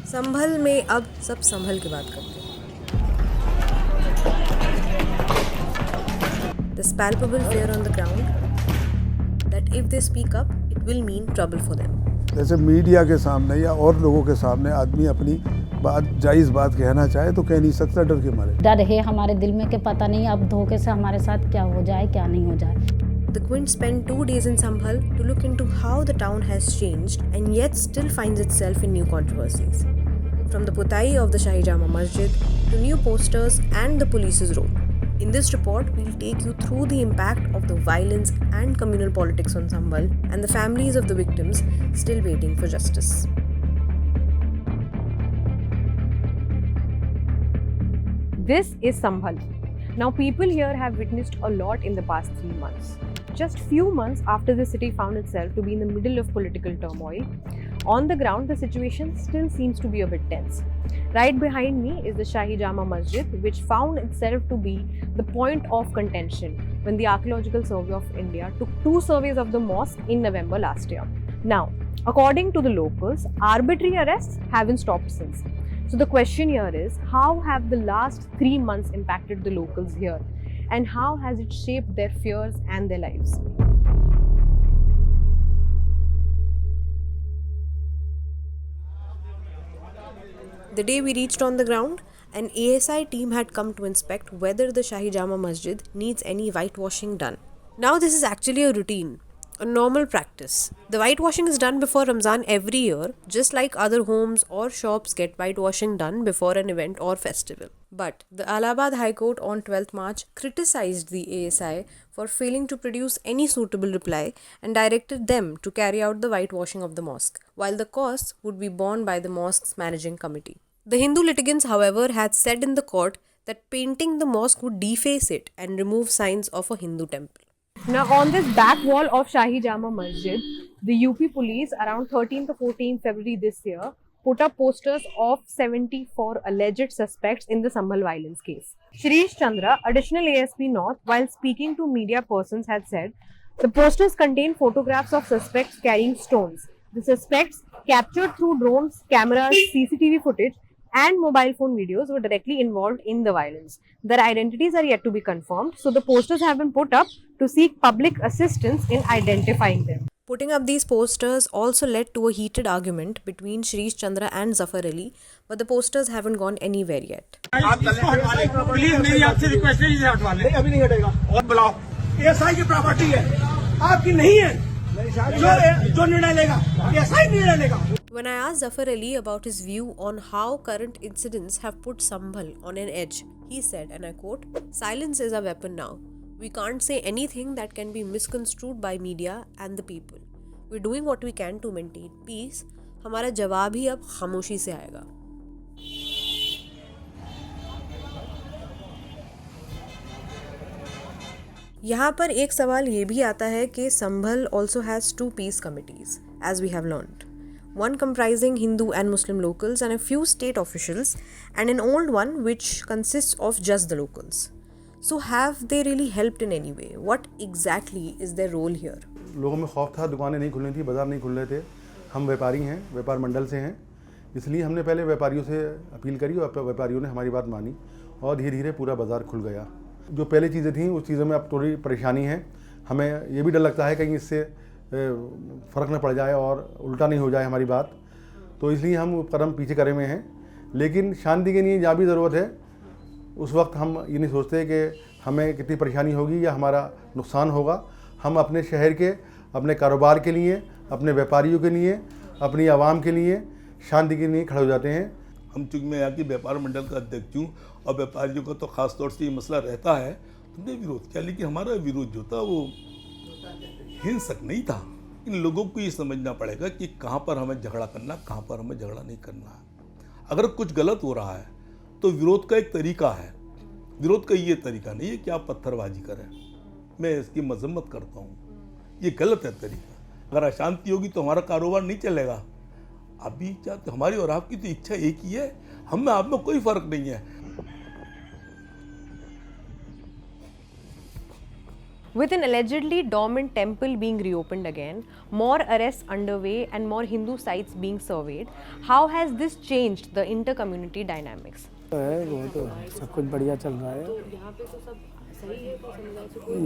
संभल में अब सब संभल के बात करते हैं। This palpable fear on the ground that if they speak up, it will mean trouble for them. जैसे मीडिया के सामने या और लोगों के सामने आदमी अपनी बात जायज़ बात कहना चाहे तो कह नहीं सकता डर के मारे। डर है हमारे दिल में कि पता नहीं अब धोखे से हमारे साथ क्या हो जाए क्या नहीं हो जाए। The Quint spent 2 days in Sambhal to look into how the town has changed and yet still finds itself in new controversies. From the putai of the Shahi Jama Masjid to new posters and the police's role. In this report, we'll take you through the impact of the violence and communal politics on Sambhal and the families of the victims still waiting for justice. This is Sambhal. Now, people here have witnessed a lot in the past 3 months. Just few months after the city found itself to be in the middle of political turmoil, on the ground the situation still seems to be a bit tense. Right behind me is the Shahi Jama Masjid, which found itself to be the point of contention when the Archaeological Survey of India took 2 surveys of the mosque in November last year. Now, according to the locals, arbitrary arrests haven't stopped since. So the question here is, how have the last 3 months impacted the locals here? And how has it shaped their fears and their lives? The day we reached on the ground, an ASI team had come to inspect whether the Shahi Jama Masjid needs any whitewashing done. Now this is actually a routine, a normal practice. The whitewashing is done before Ramzan every year, just like other homes or shops get whitewashing done before an event or festival. But the Allahabad High Court on 12th March criticized the ASI for failing to produce any suitable reply and directed them to carry out the whitewashing of the mosque, while the costs would be borne by the mosque's managing committee. The Hindu litigants, however, had said in the court that painting the mosque would deface it and remove signs of a Hindu temple. Now, on this back wall of Shahi Jama Masjid, the UP police around 13th to 14th February this year put up posters of 74 alleged suspects in the Sambhal violence case. Shirish Chandra, additional ASP North, while speaking to media persons, had said the posters contain photographs of suspects carrying stones. The suspects, captured through drones, cameras, CCTV footage, and mobile phone videos, were directly involved in the violence. Their identities are yet to be confirmed, so the posters have been put up to seek public assistance in identifying them. Putting up these posters also led to a heated argument between Shirish Chandra and Zafar Ali, but the posters haven't gone anywhere yet. Please मेरी आपसे request है, इसे हटवा लें। अभी नहीं हटेगा। और बुलाओ, एसआई की प्रॉपर्टी है, आपकी नहीं है। जो निर्णय लेगा, एसआई निर्णय लेगा। When I asked Zafar Ali about his view on how current incidents have put Sambhal on an edge, he said, and I quote, "Silence is a weapon now. We can't say anything that can be misconstrued by media and the people. We're doing what we can to maintain peace. हमारा जवाब ही अब खामोशी से आएगा." यहाँ पर एक सवाल ये भी आता है कि संभल also has 2 peace committees, as we have learned. One comprising Hindu and Muslim locals and a few state officials, and an old one which consists of just the locals. So have they really helped in any way? What exactly is their role here? लोगों में खौफ था, दुकानें नहीं खुल रही थी, बाज़ार नहीं खुल रहे थे। हम व्यापारी हैं, व्यापार मंडल से हैं, इसलिए हमने पहले व्यापारियों से अपील करी और व्यापारियों ने हमारी बात मानी और धीरे धीरे पूरा बाज़ार खुल गया। जो पहले चीज़ें थीं उस चीज़ों में अब थोड़ी परेशानी है। हमें ये भी डर लगता है कहीं इससे फ़र्क न पड़ जाए और उल्टा नहीं हो जाए हमारी बात, तो इसलिए हम कदम पीछे करे हुए हैं। लेकिन शांति के लिए जहाँ भी ज़रूरत है उस वक्त हम ये नहीं सोचते कि हमें कितनी परेशानी होगी या हमारा नुकसान होगा। हम अपने शहर के, अपने कारोबार के लिए, अपने व्यापारियों के लिए, अपनी आवाम के लिए, शांति के लिए खड़े हो जाते हैं। हम चूँकि मैं यहाँ की व्यापार मंडल का अध्यक्ष हूँ और व्यापारियों का तो ख़ास तौर से ये मसला रहता है, तुमने विरोध किया, लेकिन हमारा विरोध जो था वो हिंसक नहीं था। इन लोगों को ये समझना पड़ेगा कि कहाँ पर हमें झगड़ा करना, कहाँ पर हमें झगड़ा नहीं करना है। अगर कुछ गलत हो रहा है तो विरोध का एक तरीका है, विरोध का ये तरीका नहीं है कि आप पत्थरबाजी करें। मैं इसकी मजम्मत करता हूँ, ये गलत है तरीका। अगर अशांति होगी तो हमारा कारोबार नहीं चलेगा। अभी क्या तो हमारी और आपकी तो इच्छा एक ही है, हम में आप में कोई फ़र्क नहीं है। With an allegedly dormant temple being reopened again, more arrests underway and more Hindu sites being surveyed, how has this changed the inter-community dynamics? है वो तो सब कुछ बढ़िया चल रहा है।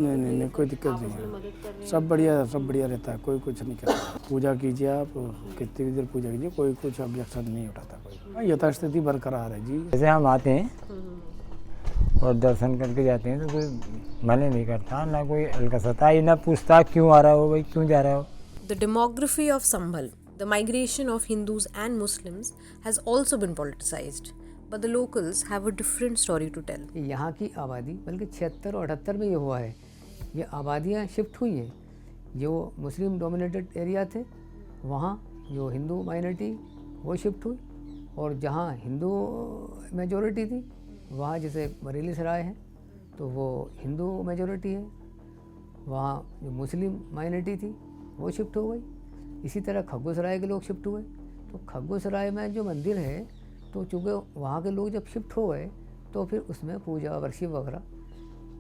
नहीं कोई दिक्कत नहीं है, सब बढ़िया रहता है, कोई कुछ नहीं करता। पूजा कीजिए आप, कितनी भी देर पूजा कीजिए, कोई कुछ ऑब्जेक्शन नहीं उठाता कोई। यथास्थिति बरकरार है जी। जैसे हम आते हैं और दर्शन करके जाते हैं तो कोई मना नहीं करता, ना कोई अलकसता है, ना पूछता क्यों आ रहा हो भाई, क्यों जा रहा हो। The demography of Sambhal, the migration of Hindus and Muslims, has also been politicized. But the locals have a different story to tell. यहाँ की आबादी बल्कि 76 और 78 में ये हुआ है, ये आबादियाँ शिफ्ट हुई हैं। जो मुस्लिम डोमिनेटेड एरिया थे वहाँ जो हिंदू माइनॉरिटी वो शिफ्ट हुई, और जहाँ हिंदू मेजॉरिटी थी वहाँ जैसे बरेली सराय है तो वो हिंदू मेजॉरिटी है, वहाँ जो मुस्लिम माइनॉरिटी थी वो शिफ्ट हो गई। इसी तरह खग्गू सराय के लोग शिफ्ट हुए, तो खग्गू सराय में जो मंदिर है तो चूँकि वहाँ के लोग जब शिफ्ट हो गए तो फिर उसमें पूजा वर्शिप वगैरह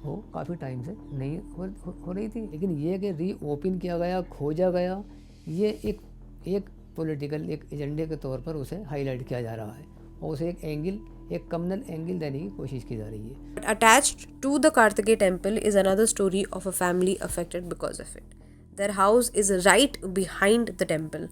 वो काफ़ी टाइम से नहीं हो रही थी। लेकिन ये कि रीओपन किया गया, खोजा गया, ये एक पॉलिटिकल एक एजेंडे के तौर पर उसे हाईलाइट किया जा रहा है और उसे एक कम्युनल एंगल देने की कोशिश की जा रही है। But attached to the Kartikeya temple is another story of a family affected because of it. Their house is right behind the temple.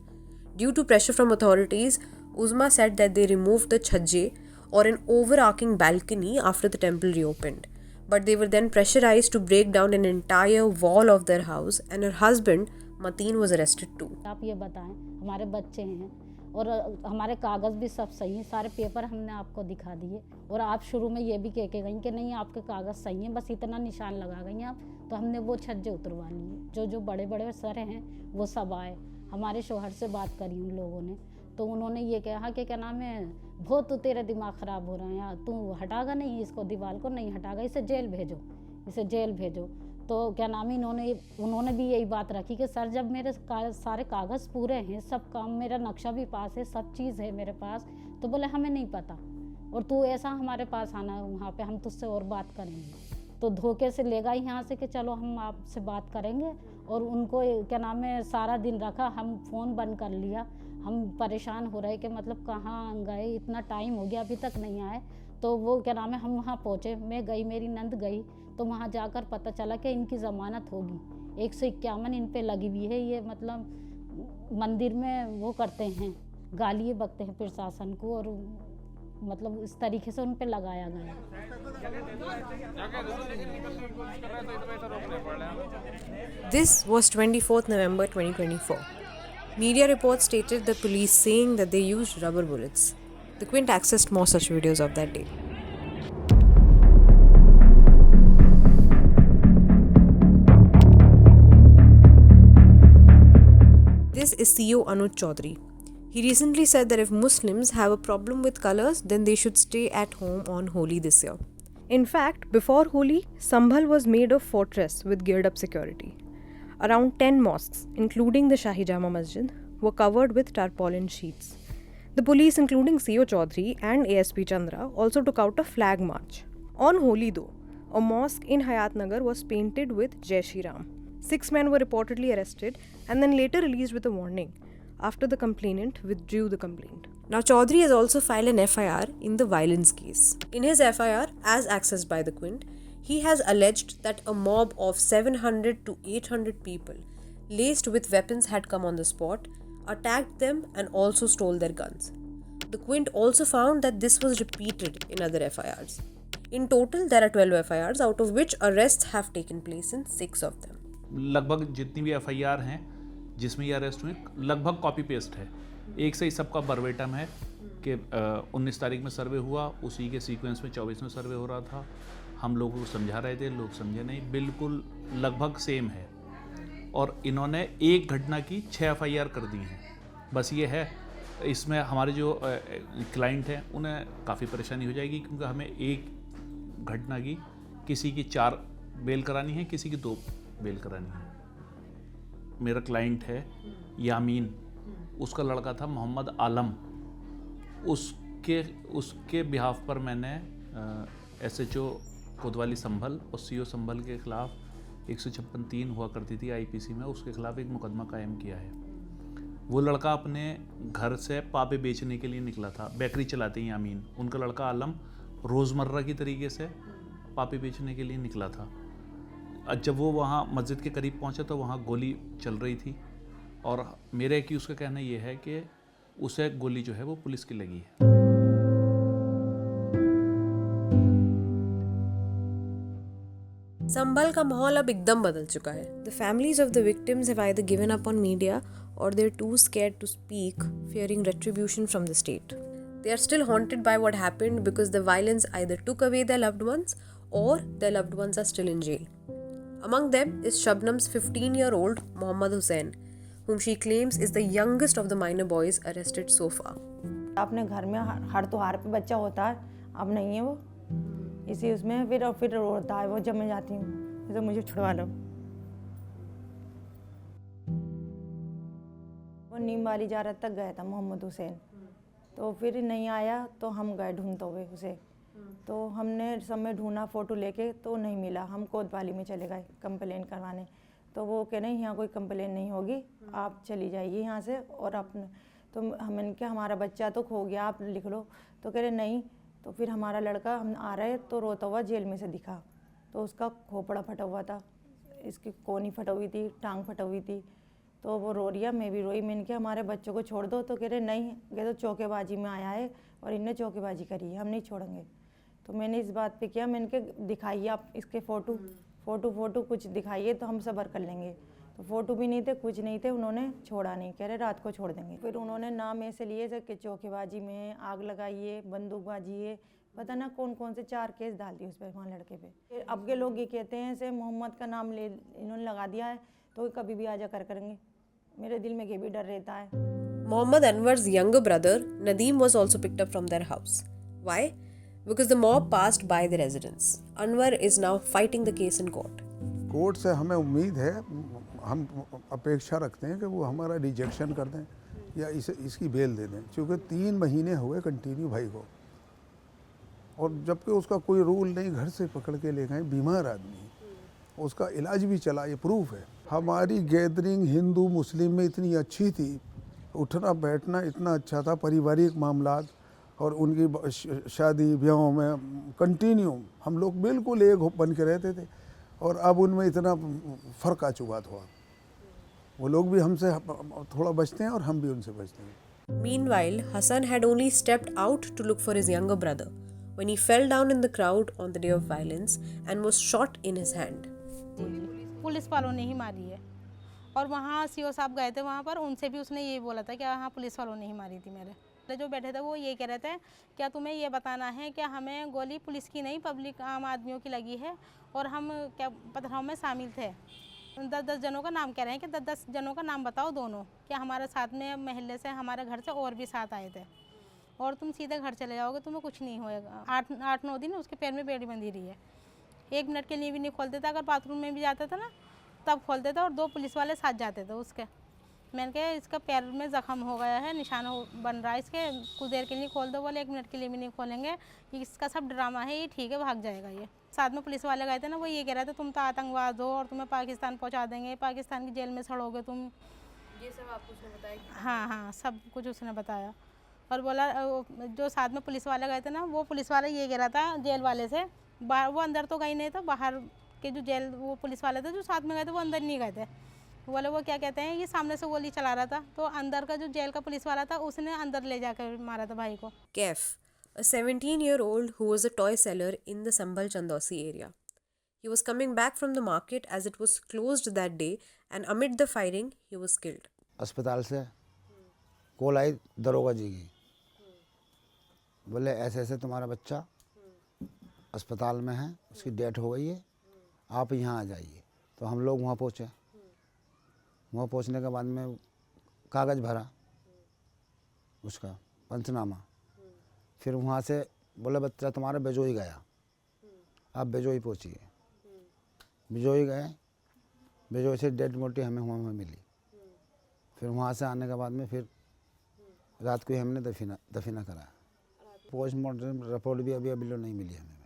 Due to pressure from authorities, Uzma said that they removed the chhajje or an overarching balcony after the temple reopened. But they were then pressurized to break down an entire wall of their house, and her husband, Mateen, was arrested too. आप ये बताएं, हमारे बच्चे हैं और हमारे कागज़ भी सब सही हैं, सारे पेपर हमने आपको दिखा दिए, और आप शुरू में ये भी कह के गई कि नहीं आपके कागज़ सही हैं, बस इतना निशान लगा गई आप, तो हमने वो छज्जे उतरवा लिए। जो बड़े बड़े सर हैं वो सब आए, हमारे शौहर से बात करी उन लोगों ने, तो उन्होंने ये कहा कि क्या नाम है, बहुत तो तेरा दिमाग ख़राब हो रहा है यार, तू हटागा नहीं इसको, दीवार को नहीं हटागा, इसे जेल भेजो। तो क्या नाम है, उन्होंने भी यही बात रखी कि सर जब मेरे सारे कागज़ पूरे हैं, सब काम, मेरा नक्शा भी पास है, सब चीज़ है मेरे पास, तो बोले हमें नहीं पता, और तू ऐसा हमारे पास आना वहाँ पे, हम तुझसे और बात करेंगे। तो धोखे से ले गई यहाँ से कि चलो हम आपसे बात करेंगे, और उनको क्या नाम है सारा दिन रखा, हम फ़ोन बंद कर लिया, हम परेशान हो रहे कि मतलब कहाँ गए, इतना टाइम हो गया अभी तक नहीं आए। तो वो क्या नाम है, हम वहाँ पहुँचे, मैं गई, मेरी नंद गई, तो वहाँ जाकर पता चला कि इनकी ज़मानत होगी, 151 इन पे लगी हुई है। ये मतलब मंदिर में वो करते हैं, गालियाँ बकते हैं प्रशासन को, और मतलब इस तरीके से उन पे लगाया गया। This was 24th November 2024. Media reports stated the police saying that they used rubber bullets. The Quint accessed more such videos of that day. This is CEO Anuj Chaudhary. He recently said that if Muslims have a problem with colours, then they should stay at home on Holi this year. In fact, before Holi, Sambhal was made a fortress with geared up security. Around 10 mosques, including the Shahi Jama Masjid, were covered with tarpaulin sheets. The police, including CEO Chaudhary and ASP Chandra, also took out a flag march. On Holi though, a mosque in Hayatnagar was painted with Jai Shri Ram. 6 men were reportedly arrested and then later released with a warning after the complainant withdrew the complaint. Now, Chaudhary has also filed an FIR in the violence case. In his FIR, as accessed by the Quint, he has alleged that a mob of 700 to 800 people laced with weapons had come on the spot, attacked them and also stole their guns. The Quint also found that this was repeated in other FIRs. In total, there are 12 FIRs, out of which arrests have taken place in 6 of them. लगभग जितनी भी FIR हैं जिसमें ये arrest हुए लगभग copy paste है, एक से ही सबका बर्वेटम है कि 19 तारीख में सर्वे हुआ, उसी के सीक्वेंस में 24 में सर्वे हो रहा था, हम लोगों को समझा रहे थे, लोग समझे नहीं, बिल्कुल लगभग सेम है। और इन्होंने एक घटना की 6 FIR कर दी हैं। बस ये है, इसमें हमारे जो क्लाइंट हैं उन्हें काफ़ी परेशानी हो जाएगी, क्योंकि हमें एक घटना की किसी की 4 बेल करानी है, किसी की 2 बेल करानी है। मेरा क्लाइंट है यामीन, उसका लड़का था मोहम्मद आलम, उसके बिहाफ पर मैंने SHO कोतवाली संभल और CO संभल के ख़िलाफ़ 156(3) हुआ करती थी आईपीसी में, उसके खिलाफ एक मुकदमा कायम किया है। वो लड़का अपने घर से पापे बेचने के लिए निकला था। बेकरी चलाते हैं यामीन, उनका लड़का आलम रोज़मर्रा की तरीके से पापे बेचने के लिए निकला था। जब वो वहाँ मस्जिद के करीब पहुँचा तो वहाँ गोली चल रही थी, और मेरे एक्यूज़ का कहना ये है कि उसे गोली जो है वो पुलिस की लगी है। संभल का माहौल अब एकदम बदल चुका है. The families of the victims have either given up on media or they're too scared to speak, fearing retribution from the state. They are still haunted by what happened because the violence either took away their loved ones or their loved ones are still in jail. Among them is Shabnam's 15-year-old Mohammad Hussain, whom she claims is the youngest of the minor boys arrested so far. अपने घर में हर त्योहार पे बच्चा होता है, अब नहीं है वो, इसी उसमें फिर रोता है वो जब मैं जाती हूँ तो मुझे छुड़वा लो। वो नीमवाली ज़ारत तक गया था मोहम्मद हुसैन, तो फिर नहीं आया तो हम गए ढूंढते हुए उसे, तो हमने सब में ढूंढा फ़ोटो लेके तो नहीं मिला। हम कोतवाली में चले गए कंप्लेन करवाने, तो वो कह रहे यहाँ कोई कंप्लेन नहीं होगी, आप चली जाइए यहाँ से, और अपने तो हमने क्या हमारा बच्चा तो खो गया, आप लिख लो। तो कह रहे नहीं। तो फिर हमारा लड़का हम आ रहे तो रोता हुआ जेल में से दिखा, तो उसका खोपड़ा फटा हुआ था, इसकी कोनी फटा हुई थी, टांग फटा हुई थी, तो वो रो रही, मैं भी रोई। मैंने कहा हमारे बच्चों को छोड़ दो, तो कह रहे नहीं, कह तो चौकेबाजी में आया है और इनने चौकेबाजी करी है, हम नहीं छोड़ेंगे। तो मैंने इस बात पे किया, मैंने कहा दिखाइए आप इसके फ़ोटो कुछ दिखाइए तो हम सब्र कर लेंगे। तो फ़ोटो भी नहीं थे, कुछ नहीं थे, उन्होंने छोड़ा नहीं, कह रहे रात को छोड़ देंगे। फिर उन्होंने नाम ऐसे लिए थे कि चौकेबाजी में, आग लगाइए, बंदूकबाजी है, पता ना कौन कौन से 4 केस डाल दिए उस पर, वहाँ लड़के पे। फिर अब के लोग ये कहते हैं से मोहम्मद का नाम ले इन्होंने लगा दिया है तो कभी भी आजा करेंगे। मेरे दिल में ये भी डर रहता है। Mohammad Anwar's younger brother, Nadeem, was also picked up from their house. Why? Because the mob passed by the residence. Anwar is now fighting the case in court. Court से हमें उम्मीद है, हम अपेक्षा रखते हैं कि वो हमारा रिजेक्शन कर दें या इसकी बेल दे दें, क्योंकि 3 महीने हुए कंटिन्यू भाई को, और जबकि उसका कोई रूल नहीं, घर से पकड़ के ले गए, बीमार आदमी, उसका इलाज भी चला, ये प्रूफ है। हमारी गैदरिंग हिंदू मुस्लिम में इतनी अच्छी थी, उठना बैठना इतना अच्छा था, पारिवारिक मामलात और उनकी शादी ब्याहों में कंटिन्यू हम लोग बिल्कुल एक बन के रहते थे, और अब उनमें इतना फ़र्क आ चुका था। वो लोग भी हमसे थोड़ा बचते हैं और हम भी उनसे बचते हैं। Meanwhile, Hassan had only stepped out to look for his younger brother when he fell down in the crowd on the day of violence and was shot in his hand. Police वालों ने ही मारी है, और वहाँ CO साहब गए थे वहाँ पर, उनसे भी उसने ये बोला था कि हाँ पुलिस वालों ने ही मारी थी। मेरे जो बैठे थे वो ये कह रहे थे क्या तुम्हें ये बताना है कि हमें गोली पुलिस की नहीं पब्लिक आम आदमियों की लगी है, और हम क्या पथराव में शामिल थे। 10-10 जनों का नाम कह रहे हैं कि 10-10 जनों का नाम बताओ दोनों, क्या हमारे साथ में महल्ले से हमारे घर से और भी साथ आए थे, और तुम सीधे घर चले जाओगे, तुम्हें कुछ नहीं होएगा। 8-9 दिन उसके पैर में बेड़ी बंधी रही है, 1 मिनट के लिए भी नहीं खोलते थे। अगर बाथरूम में भी जाता था ना तब खोलते थे, और 2 पुलिस वाले साथ जाते थे उसके। मैंने कहा इसका पैर में ज़ख्म हो गया है, निशान बन रहा है इसके, कुछ देर के लिए खोल दो। बोले 1 मिनट के लिए भी नहीं खोलेंगे, इसका सब ड्रामा है, ये ठीक है भाग जाएगा। ये साथ में पुलिस वाले गए थे ना, वो ये कह रहे थे तुम तो आतंकवाद हो और तुम्हें पाकिस्तान पहुंचा देंगे, पाकिस्तान की जेल में सड़ोगे तुम। ये सब आपको उसने बताया? हाँ, सब कुछ उसने बताया। और बोला जो साथ में पुलिस वाले गए थे ना, वो पुलिस वाला ये कह रहा था जेल वाले से, वो अंदर तो गई नहीं था, बाहर के जो जेल वो पुलिस वाले थे जो साथ में गए थे वो अंदर नहीं गए थे। बोले वो क्या कहते हैं, ये सामने से गोली चला रहा था, तो अंदर का जो जेल का पुलिस वाला था उसने अंदर ले जाकर मारा था भाई को। Kef, a 17-year-old who was a toy seller in the Sambhal Chandosi area. He was coming back from the market as it was closed that day, and amid the firing, he was killed. अस्पताल से call आई दरोगा जी की, बोले ऐसे ऐसे तुम्हारा बच्चा अस्पताल में है, उसकी डेथ हो गई है, आप यहाँ आ जाइए। तो हम लोग वहाँ पहुँचे। वहाँ पहुँचने के बाद में कागज़ भरा उसका पंचनामा, फिर वहाँ से बोले बच्चा तुम्हारा बेजोई गया, आप बेजोई पहुँचिए। बेजोई गए, बेजोई से डेड बॉडी हमें वहाँ में मिली। फिर वहाँ से आने के बाद में फिर रात को ही हमने दफीना करा। पोस्टमार्टम रिपोर्ट भी अभी नहीं मिली हमें,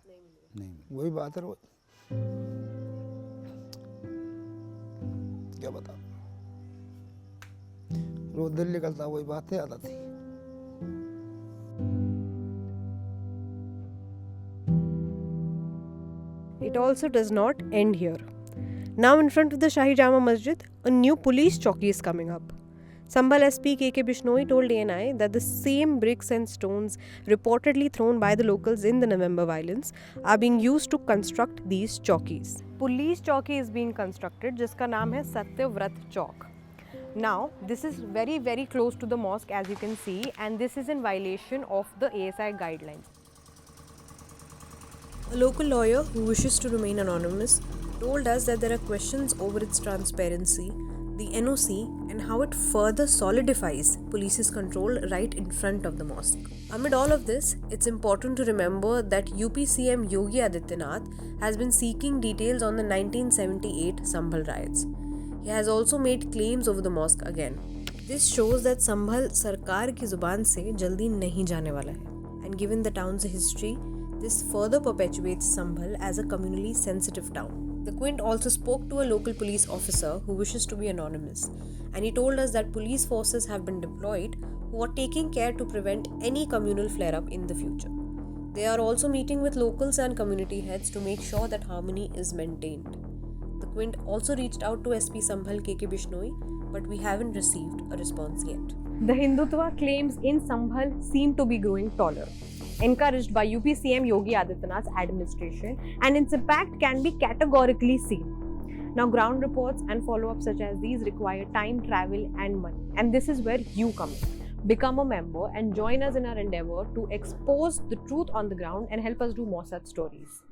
नहीं मिली। वही बात है, रोज दिल निकलता, वही बातें याद आती। It also does not end here. Now in front of the Shahi Jama Masjid, a new police chowki is coming up. Sambhal SP KK Bishnoi told ANI that the same bricks and stones reportedly thrown by the locals in the November violence are being used to construct these chowkis. Police chowki is being constructed, jiska naam hai Satyavrat Chowk. Now, this is very, very close to the mosque, as you can see, and this is in violation of the ASI guidelines. A local lawyer who wishes to remain anonymous told us that there are questions over its transparency, the NOC, and how it further solidifies police's control right in front of the mosque. Amid all of this, it's important to remember that UP CM Yogi Adityanath has been seeking details on the 1978 Sambhal riots. He has also made claims over the mosque again. This shows that Sambhal Sarkar ki zuban se jaldi nahi jaane wala hai. And given the town's history, this further perpetuates Sambhal as a communally sensitive town. The Quint also spoke to a local police officer who wishes to be anonymous, and he told us that police forces have been deployed who are taking care to prevent any communal flare-up in the future. They are also meeting with locals and community heads to make sure that harmony is maintained. The Quint also reached out to SP Sambhal KK Bishnoi, but we haven't received a response yet. The Hindutva claims in Sambhal seem to be growing taller, encouraged by UP CM Yogi Adityanath's administration, and its impact can be categorically seen. Now, ground reports and follow-ups such as these require time, travel and money, and this is where you come in. Become a member and join us in our endeavor to expose the truth on the ground and help us do more such stories.